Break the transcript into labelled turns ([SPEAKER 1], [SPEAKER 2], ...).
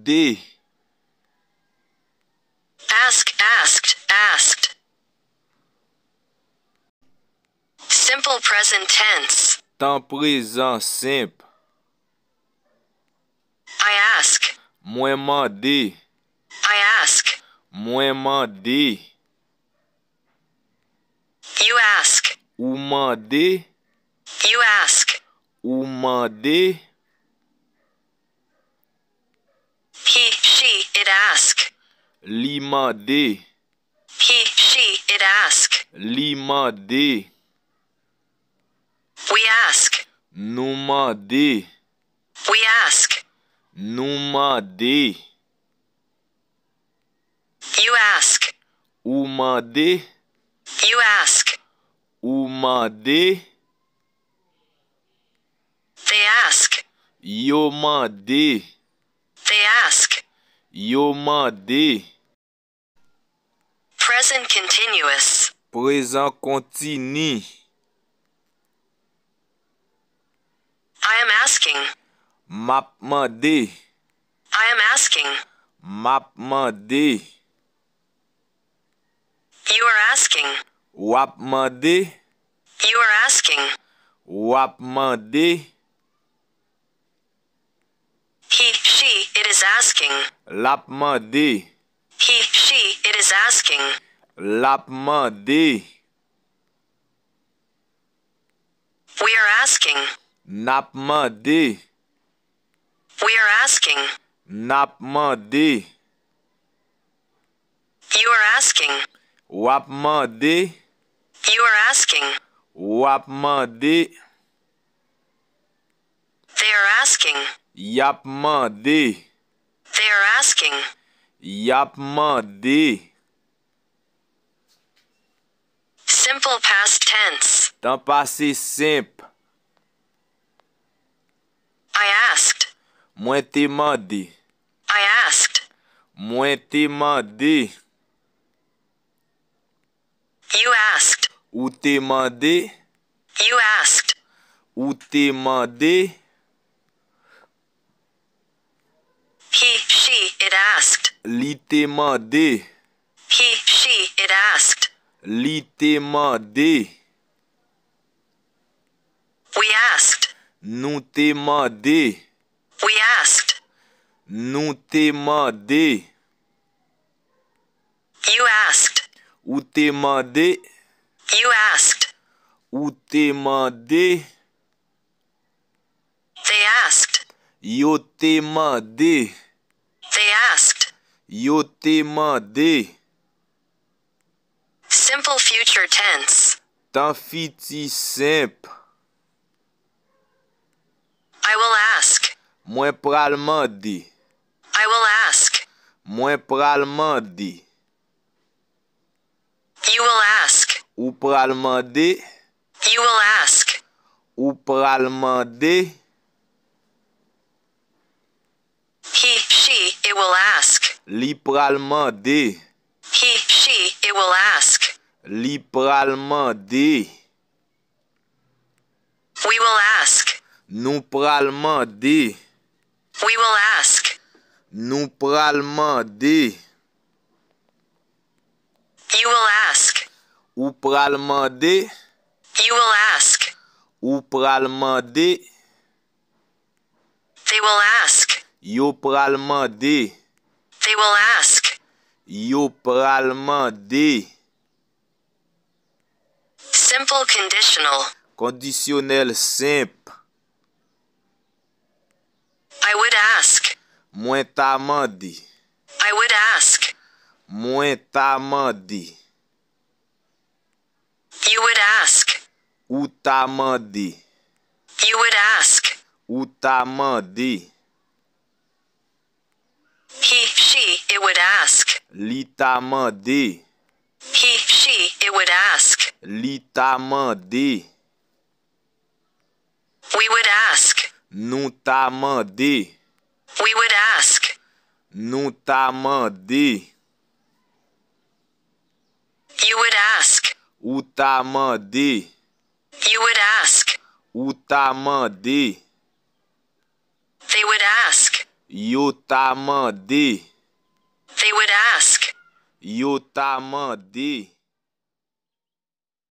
[SPEAKER 1] mandé.
[SPEAKER 2] Ask, asked, asked. Simple present tense.
[SPEAKER 1] Temps présent simple.
[SPEAKER 2] I ask.
[SPEAKER 1] Mwen mandé.
[SPEAKER 2] I ask.
[SPEAKER 1] Mwen mandé.
[SPEAKER 2] You ask.
[SPEAKER 1] Ou mandé.
[SPEAKER 2] You ask.
[SPEAKER 1] Ou mandé.
[SPEAKER 2] He, she, it ask.
[SPEAKER 1] Li mandé.
[SPEAKER 2] He, she, it ask.
[SPEAKER 1] Li mandé.
[SPEAKER 2] We ask.
[SPEAKER 1] Nou mandé.
[SPEAKER 2] We ask.
[SPEAKER 1] Nou mandé.
[SPEAKER 2] You ask.
[SPEAKER 1] Ou mandé.
[SPEAKER 2] You ask.
[SPEAKER 1] Ou mandé.
[SPEAKER 2] They ask.
[SPEAKER 1] Yo mandé.
[SPEAKER 2] They ask.
[SPEAKER 1] Yo mandé.
[SPEAKER 2] Present continuous.
[SPEAKER 1] Présent continu.
[SPEAKER 2] I am asking.
[SPEAKER 1] Map mandé.
[SPEAKER 2] I am asking.
[SPEAKER 1] Map mandé.
[SPEAKER 2] You are asking.
[SPEAKER 1] Wap mandé.
[SPEAKER 2] You are asking.
[SPEAKER 1] Wap mandé.
[SPEAKER 2] He, she, it is asking.
[SPEAKER 1] Lap mandé.
[SPEAKER 2] He, she, it is asking.
[SPEAKER 1] Lap mandé.
[SPEAKER 2] We are asking.
[SPEAKER 1] Nap mandé.
[SPEAKER 2] We are asking.
[SPEAKER 1] Nap mandé.
[SPEAKER 2] You are asking.
[SPEAKER 1] Wap mandé.
[SPEAKER 2] You are asking.
[SPEAKER 1] Wap mandé.
[SPEAKER 2] They are asking.
[SPEAKER 1] Yap mandé.
[SPEAKER 2] They are asking.
[SPEAKER 1] Yap mandé.
[SPEAKER 2] Simple past tense.
[SPEAKER 1] Temps passé simple.
[SPEAKER 2] I asked.
[SPEAKER 1] Mwen te mandé.
[SPEAKER 2] I asked.
[SPEAKER 1] Mwen te mandé.
[SPEAKER 2] You asked.
[SPEAKER 1] Ou te mandé.
[SPEAKER 2] You asked.
[SPEAKER 1] Ou te mandé.
[SPEAKER 2] He, she, it asked.
[SPEAKER 1] Li te mandé.
[SPEAKER 2] He, she, it asked.
[SPEAKER 1] Li te mandé.
[SPEAKER 2] We asked.
[SPEAKER 1] Nou te mandé.
[SPEAKER 2] We asked.
[SPEAKER 1] Nou te mandé.
[SPEAKER 2] You asked.
[SPEAKER 1] Ou te mandé.
[SPEAKER 2] You asked.
[SPEAKER 1] Ou te mandé.
[SPEAKER 2] They asked.
[SPEAKER 1] Yo te mandé.
[SPEAKER 2] They asked.
[SPEAKER 1] Yo te mandé.
[SPEAKER 2] Simple future tense.
[SPEAKER 1] Temps fiti simple.
[SPEAKER 2] I will ask.
[SPEAKER 1] Mwen pral mandé.
[SPEAKER 2] I will ask.
[SPEAKER 1] Mwen pral mandé.
[SPEAKER 2] You will ask.
[SPEAKER 1] Ou pral mandé.
[SPEAKER 2] You will ask.
[SPEAKER 1] Ou pral mandé.
[SPEAKER 2] He, she, it will ask.
[SPEAKER 1] Li pral mandé.
[SPEAKER 2] He, she, it will ask.
[SPEAKER 1] Li pral mandé.
[SPEAKER 2] We will ask.
[SPEAKER 1] Nou pral mandé.
[SPEAKER 2] We will ask.
[SPEAKER 1] Nou pral mandé.
[SPEAKER 2] You will ask.
[SPEAKER 1] Ou pral mandé.
[SPEAKER 2] You will ask.
[SPEAKER 1] Ou pral mandé.
[SPEAKER 2] They will ask.
[SPEAKER 1] Yo pral mandé.
[SPEAKER 2] They will ask.
[SPEAKER 1] Yo pral mandé.
[SPEAKER 2] Simple conditional.
[SPEAKER 1] Conditionnel simple.
[SPEAKER 2] I would ask.
[SPEAKER 1] Mwen ta mandé.
[SPEAKER 2] I would ask.
[SPEAKER 1] Mwen ta mandé.
[SPEAKER 2] You would ask.
[SPEAKER 1] Ou ta mandé.
[SPEAKER 2] You would ask.
[SPEAKER 1] Ou ta mandé.
[SPEAKER 2] He, she, it would ask.
[SPEAKER 1] Li ta mandé.
[SPEAKER 2] He, she, it would ask.
[SPEAKER 1] Li ta mandé.
[SPEAKER 2] We would ask.
[SPEAKER 1] Nou ta mandé.
[SPEAKER 2] We would ask.
[SPEAKER 1] Nou ta mandé.
[SPEAKER 2] You would ask.
[SPEAKER 1] Ou ta mandé.
[SPEAKER 2] You would ask.
[SPEAKER 1] Ou ta mandé.
[SPEAKER 2] They would ask.
[SPEAKER 1] Yo ta mandé.
[SPEAKER 2] They would ask.
[SPEAKER 1] Yo ta mandé.